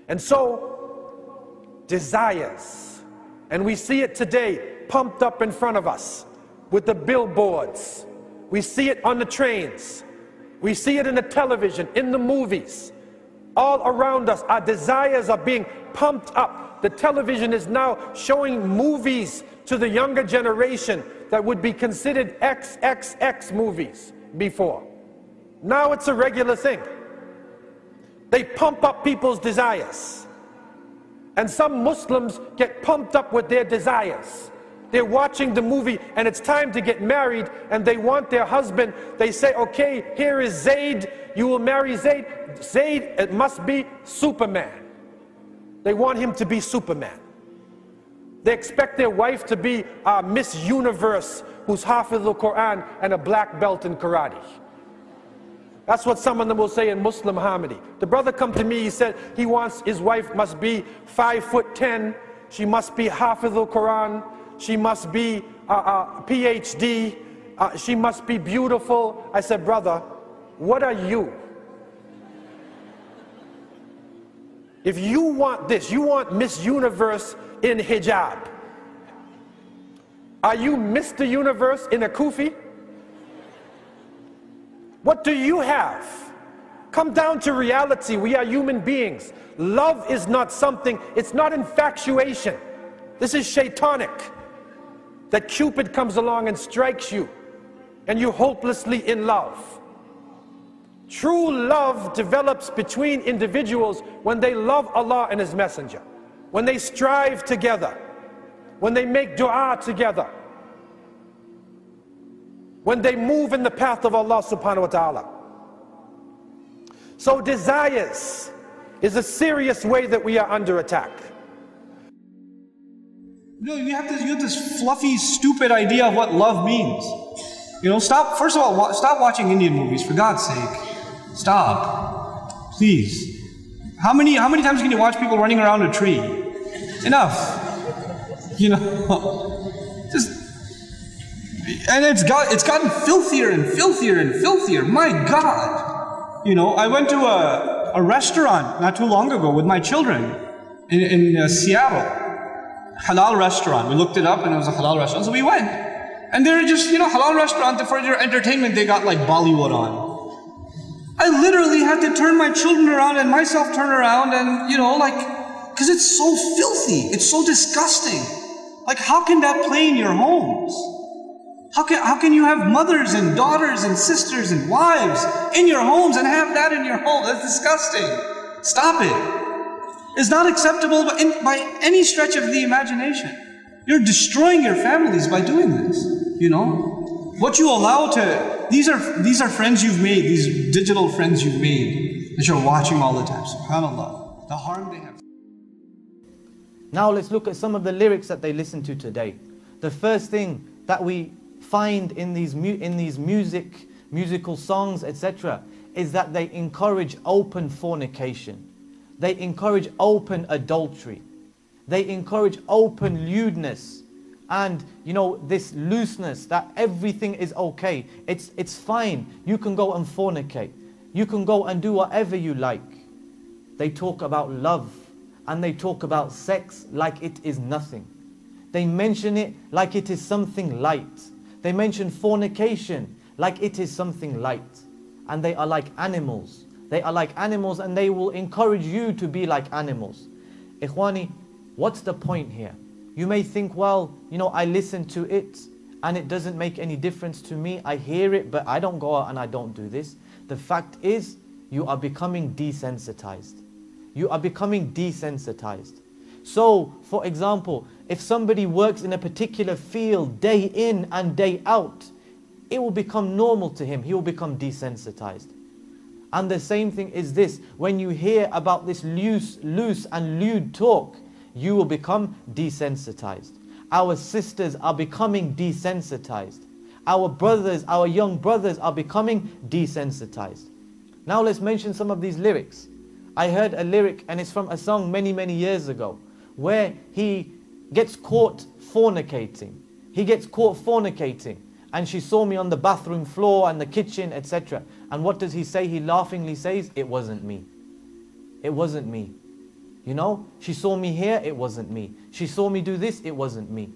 And so, desires, and we see it today pumped up in front of us with the billboards. We see it on the trains. We see it in the television, in the movies. All around us, our desires are being pumped up. The television is now showing movies to the younger generation that would be considered XXX movies before. Now it's a regular thing. They pump up people's desires. And some Muslims get pumped up with their desires. They're watching the movie and it's time to get married and they want their husband. They say, okay, here is Zayd. You will marry Zayd. Zayd, it must be Superman. They want him to be Superman. They expect their wife to be Miss Universe, who's Hafiz al-Quran and a black belt in karate. That's what some of them will say in Muslim harmony. The brother come to me, he said he wants his wife must be 5'10", she must be Hafiz al-Quran, she must be a PhD, she must be beautiful. I said, brother, what are you? If you want this, you want Miss Universe in hijab. Are you Mr. Universe in a kufi? What do you have? Come down to reality. We are human beings. Love is not something, it's not infatuation. This is shaitanic. That Cupid comes along and strikes you and you're hopelessly in love. True love develops between individuals when they love Allah and His Messenger, when they strive together, when they make dua together, when they move in the path of Allah subhanahu wa ta'ala. So desires is a serious way that we are under attack. No, you have this fluffy, stupid idea of what love means. You know, first of all, stop watching Indian movies, for God's sake. Stop. Please. How many times can you watch people running around a tree? Enough. You know, and it's gotten filthier and filthier and filthier. My God. You know, I went to a restaurant not too long ago with my children in Seattle. Halal restaurant. We looked it up and it was a halal restaurant. So we went. And they're just, you know, halal restaurant, for their entertainment, they got like Bollywood on. I literally had to turn my children around and myself turn around and, you know, like, because it's so filthy. It's so disgusting. Like, how can that play in your homes? How can you have mothers and daughters and sisters and wives in your homes and have that in your home? That's disgusting. Stop it. It's not acceptable by any stretch of the imagination. You're destroying your families by doing this, you know? What you allow to, these are friends you've made, these digital friends you've made that you're watching all the time. SubhanAllah, the harm they have. Now let's look at some of the lyrics that they listen to today. The first thing that we find in these musical songs, etc., is that they encourage open fornication. They encourage open adultery. They encourage open lewdness. And, you know, this looseness, that everything is okay. It's fine. You can go and fornicate. You can go and do whatever you like. They talk about love. And they talk about sex like it is nothing. They mention it like it is something light. They mention fornication like it is something light. And they are like animals. They are like animals and they will encourage you to be like animals. Ikhwani, what's the point here? You may think, well, you know, I listen to it and it doesn't make any difference to me. I hear it, but I don't go out and I don't do this. The fact is, you are becoming desensitized. You are becoming desensitized. So, for example, if somebody works in a particular field day in and day out, it will become normal to him. He will become desensitized. And the same thing is this. When you hear about this loose and lewd talk, you will become desensitized. Our sisters are becoming desensitized. Our brothers, our young brothers are becoming desensitized. Now let's mention some of these lyrics. I heard a lyric, and it's from a song many years ago, where he gets caught fornicating. He gets caught fornicating. And she saw me on the bathroom floor and the kitchen, etc. And what does he say? He laughingly says, it wasn't me. It wasn't me. You know, she saw me here, it wasn't me. She saw me do this, it wasn't me.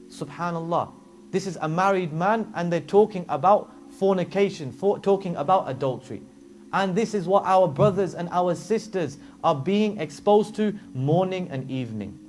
Subhanallah. This is a married man and they're talking about fornication, talking about adultery. And this is what our brothers and our sisters are being exposed to morning and evening.